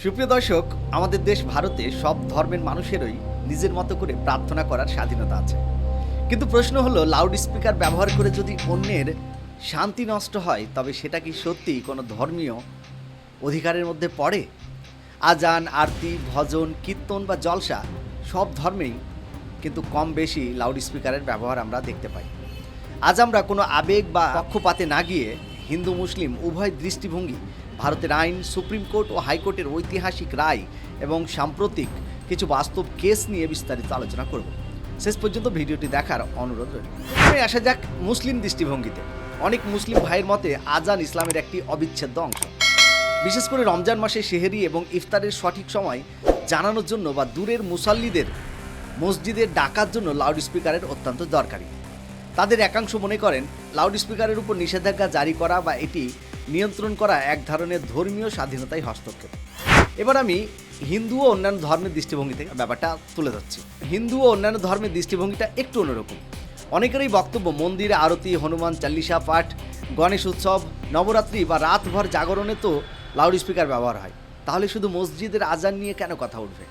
সুপ্রিয় দর্শক, আমাদের দেশ ভারতে সব ধর্মের মানুষেরই নিজের মতো করে প্রার্থনা করার স্বাধীনতা আছে। কিন্তু প্রশ্ন হলো, লাউড স্পিকার ব্যবহার করে যদি অন্যের শান্তি নষ্ট হয়, তবে সেটা কি সত্যি কোনো ধর্মীয় অধিকারের মধ্যে পড়ে? আজান, আরতি, ভজন, কীর্তন বা জলসা সব ধর্মেই কিন্তু কম বেশি লাউড স্পিকারের ব্যবহার আমরা দেখতে পাই। আজ আমরা কোনো আবেগ বা পক্ষপাতে না গিয়ে হিন্দু মুসলিম উভয় দৃষ্টিভঙ্গি, ভারতের আইন, সুপ্রিম কোর্ট ও হাইকোর্টের ঐতিহাসিক রায় এবং সাম্প্রতিক কিছু বাস্তব কেস নিয়ে বিস্তারিত আলোচনা করব। শেষ পর্যন্ত ভিডিওটি দেখার অনুরোধ রইল। প্রথমে আসা যাক মুসলিম দৃষ্টিভঙ্গিতে। অনেক মুসলিম ভাইয়ের মতে আজান ইসলামের একটি অবিচ্ছেদ্য অংশ। বিশেষ করে রমজান মাসে সেহেরি এবং ইফতারের সঠিক সময় জানানোর জন্য বা দূরের মুসাল্লিদের মসজিদে ডাকার জন্য লাউড স্পিকারের অত্যন্ত দরকারি। তাদের একাংশ মনে করেন লাউড স্পিকারের উপর নিষেধাজ্ঞা জারি করা বা এটি নিয়ন্ত্রণ করা এক ধরনের ধর্মীয় স্বাধীনতায় হস্তক্ষেপ। এবার আমি হিন্দু ও অন্যান্য ধর্মের দৃষ্টিভঙ্গি থেকে ব্যাপারটা তুলে ধরছি। হিন্দু ও অন্যান্য ধর্মের দৃষ্টিভঙ্গিটা একটু অন্যরকম। অনেকেরই বক্তব্য, মন্দিরে আরতি, হনুমান চাল্লিশা পাঠ, গণেশ উৎসব, নবরাত্রি বা রাতভর জাগরণে তো লাউড স্পিকার ব্যবহার হয়, তাহলে শুধু মসজিদের আজান নিয়ে কেন কথা উঠবে?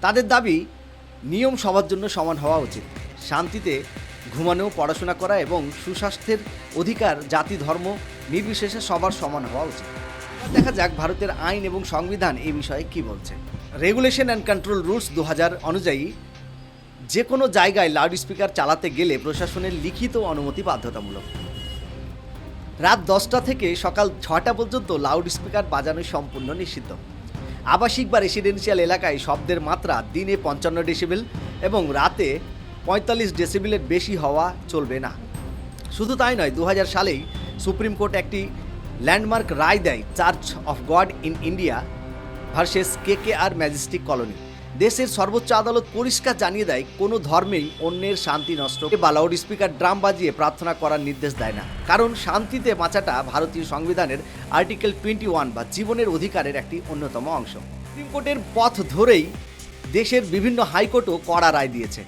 তাদের দাবি, নিয়ম সবার জন্য সমান হওয়া উচিত। শান্তিতে ঘুমানো, পড়াশোনা করা এবং সুস্বাস্থ্যের অধিকার জাতি ধর্ম নির্বিশেষে সবার সমান হওয়া উচিত। দেখা যাক ভারতের আইন এবং সংবিধান এই বিষয়ে কি বলছে। রেগুলেশন অ্যান্ড কন্ট্রোল রুলস 2000 অনুযায়ী যে কোনো জায়গায় লাউড স্পিকার চালাতে গেলে প্রশাসনের লিখিত অনুমতি বাধ্যতামূলক। রাত 10টা থেকে সকাল 6টা পর্যন্ত লাউড স্পিকার বাজানো সম্পূর্ণ নিষিদ্ধ। আবাসিক বা রেসিডেন্সিয়াল এলাকায় শব্দের মাত্রা দিনে 55 ডেসিবেল এবং রাতে 45 ডেসিবেলের বেশি হওয়া চলবে না। শুধু তাই নয়, 2000 সালেই সুপ্রিম কোর্ট একটি ল্যান্ডমার্ক রায় দেয়, church of god in India versus KKR Majestic colony. দেশের সর্বোচ্চ আদালত পরিষ্কার জানিয়ে দেয়, কোনো ধর্মেই অন্যের শান্তি নষ্ট বা লাউড স্পিকার ড্রাম বাজিয়ে প্রার্থনা করার নির্দেশ দেয় না, কারণ শান্তিতে বাঁচাটা ভারতীয় সংবিধানের আর্টিকেল 21 বা জীবনের অধিকারের একটি অন্যতম অংশ। সুপ্রিম কোর্টের পথ ধরেই দেশের বিভিন্ন হাইকোর্টও কড়া রায় দিয়েছে।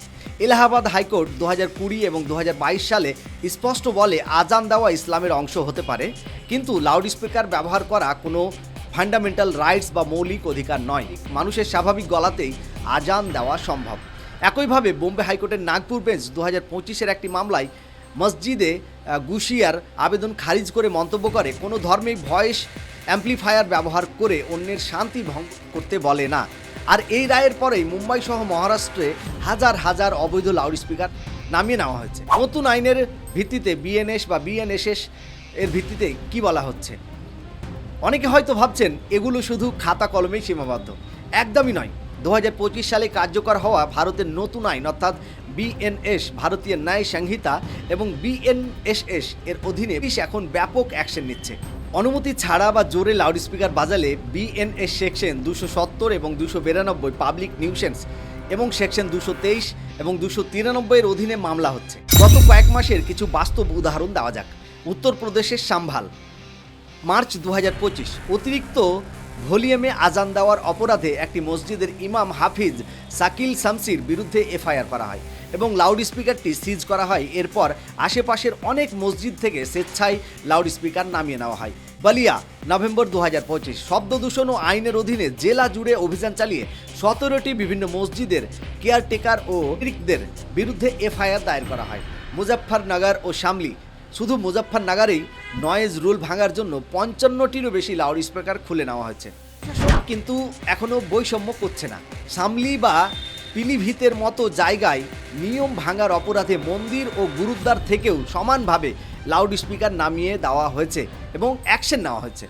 এলাহাবাদ হাইকোর্ট 2020 এবং 2022 সালে স্পষ্ট বলে, আজান দেওয়া ইসলামের অংশ হতে পারে, কিন্তু লাউড স্পিকার ব্যবহার করা কোনো ফান্ডামেন্টাল রাইটস বা মৌলিক অধিকার নয়। মানুষের স্বাভাবিক গলাতেই আজান দেওয়া সম্ভব। একইভাবে বোম্বে হাইকোর্টের নাগপুর বেঞ্চ 2025-এর একটি মামলায় মসজিদে গুশিয়ার আবেদন খারিজ করে মন্তব্য করে, কোনো ধর্মেই ভয়েস অ্যাম্প্লিফায়ার ব্যবহার করে অন্যের শান্তি ভঙ্গ করতে বলে না। আর এই রায়ের পরেই মুম্বাই সহ মহারাষ্ট্রে হাজার হাজার অবৈধ লাউড স্পিকার নামিয়ে নেওয়া হয়েছে। নতুন আইনের ভিত্তিতে BNS বা BNSS এর ভিত্তিতে কি বলা হচ্ছে? অনেকে হয়তো ভাবছেন এগুলো শুধু খাতা কলমেই সীমাবদ্ধ। একদমই নয়। 2025 সালে কার্যকর হওয়া ভারতের নতুন আইন অর্থাৎ BNS, ভারতীয় ন্যায় সংহিতা এবং BNSS এর অধীনে পুলিশ এখন ব্যাপক অ্যাকশন নিচ্ছে। অনুমতি ছাড়া বা জোরে লাউড স্পিকার বাজালে BNS সেকশন 270 এবং 292 পাবলিক নিউসেন্স এবং সেকশন 223 এবং 293 এর অধীনে মামলা হচ্ছে। গত কয়েক মাসের কিছু বাস্তব উদাহরণ দেওয়া যাক। উত্তরপ্রদেশের সাম্ভাল, মার্চ 2025, অতিরিক্ত ভলিউমে আজান দেওয়ার অপরাধে একটি মসজিদের ইমাম হাফিজ শাকিল শামসির বিরুদ্ধে FIR করা হয় এবং লাউড স্পিকারটি সিজ করা হয়। এরপর আশেপাশের অনেক মসজিদ থেকে স্বেচ্ছায় লাউড স্পিকার নামিয়ে নেওয়া হয়। বালিয়া, নভেম্বর 2025, শব্দ দূষণ ও আইনের অধীনে জেলা জুড়ে অভিযান চালিয়ে 17টি বিভিন্ন মসজিদের কেয়ারটেকার ও নাগরিকদের বিরুদ্ধে FIR দায়ের করা হয়। মুজফ্ফরনগর ও শামলি, শুধু মুজফ্ফরনগরেই নয়েজ রুল ভাঙার জন্য 55টিরও বেশি লাউড স্পিকার খুলে নেওয়া হয়েছে। কিন্তু এখনও বৈষম্য করছে না। শামলি বা পিলিভিতের মতো জায়গায় নিয়ম ভাঙার অপরাধে মন্দির ও গুরুদ্বার থেকেও সমানভাবে লাউড স্পিকার নামিয়ে দেওয়া হয়েছে এবং অ্যাকশন নেওয়া হয়েছে।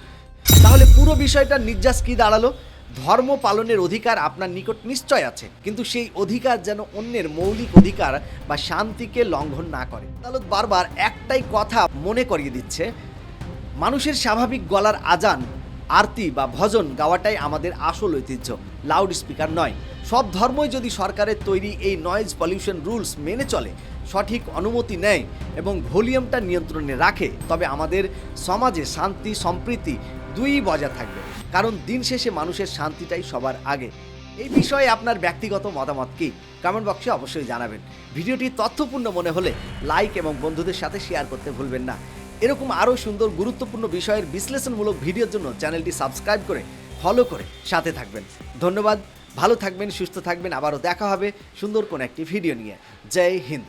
তাহলে পুরো বিষয়টার নির্যাস কী দাঁড়ালো? ধর্ম পালনের অধিকার আপনার নিকট নিশ্চয় আছে, কিন্তু সেই অধিকার যেন অন্যের মৌলিক অধিকার বা শান্তিকে লঙ্ঘন না করে। আদালত বারবার একটাই কথা মনে করিয়ে দিচ্ছে, মানুষের স্বাভাবিক গলার আজান, আরতি বা ভজন গাওয়াটাই আমাদের আসল ঐতিহ্য, লাউড স্পিকার নয়। সব ধর্মই যদি সরকারের তৈরি এই নয়েজ পলিউশন রুলস মেনে চলে, সঠিক অনুমতি নেয় এবং ভলিউমটা নিয়ন্ত্রণে রাখে, তবে আমাদের সমাজে শান্তি সম্প্রীতি দুই বজায় থাকবে, কারণ দিন শেষে মানুষের শান্তিটাই সবার আগে। এই বিষয়ে আপনার ব্যক্তিগত মতামত কি? কমেন্ট বক্সে অবশ্যই জানাবেন। ভিডিওটি তথ্যপূর্ণ মনে হলে লাইক এবং বন্ধুদের সাথে শেয়ার করতে ভুলবেন না। এরকম আরও সুন্দর গুরুত্বপূর্ণ বিষয়ের বিশ্লেষণমূলক ভিডিওর জন্য চ্যানেলটি সাবস্ক্রাইব করে ফলো করে সাথে থাকবেন। ধন্যবাদ, ভালো থাকবেন, সুস্থ থাকবেন। আবারও দেখা হবে সুন্দর কোনো একটি ভিডিও নিয়ে। জয় হিন্দ।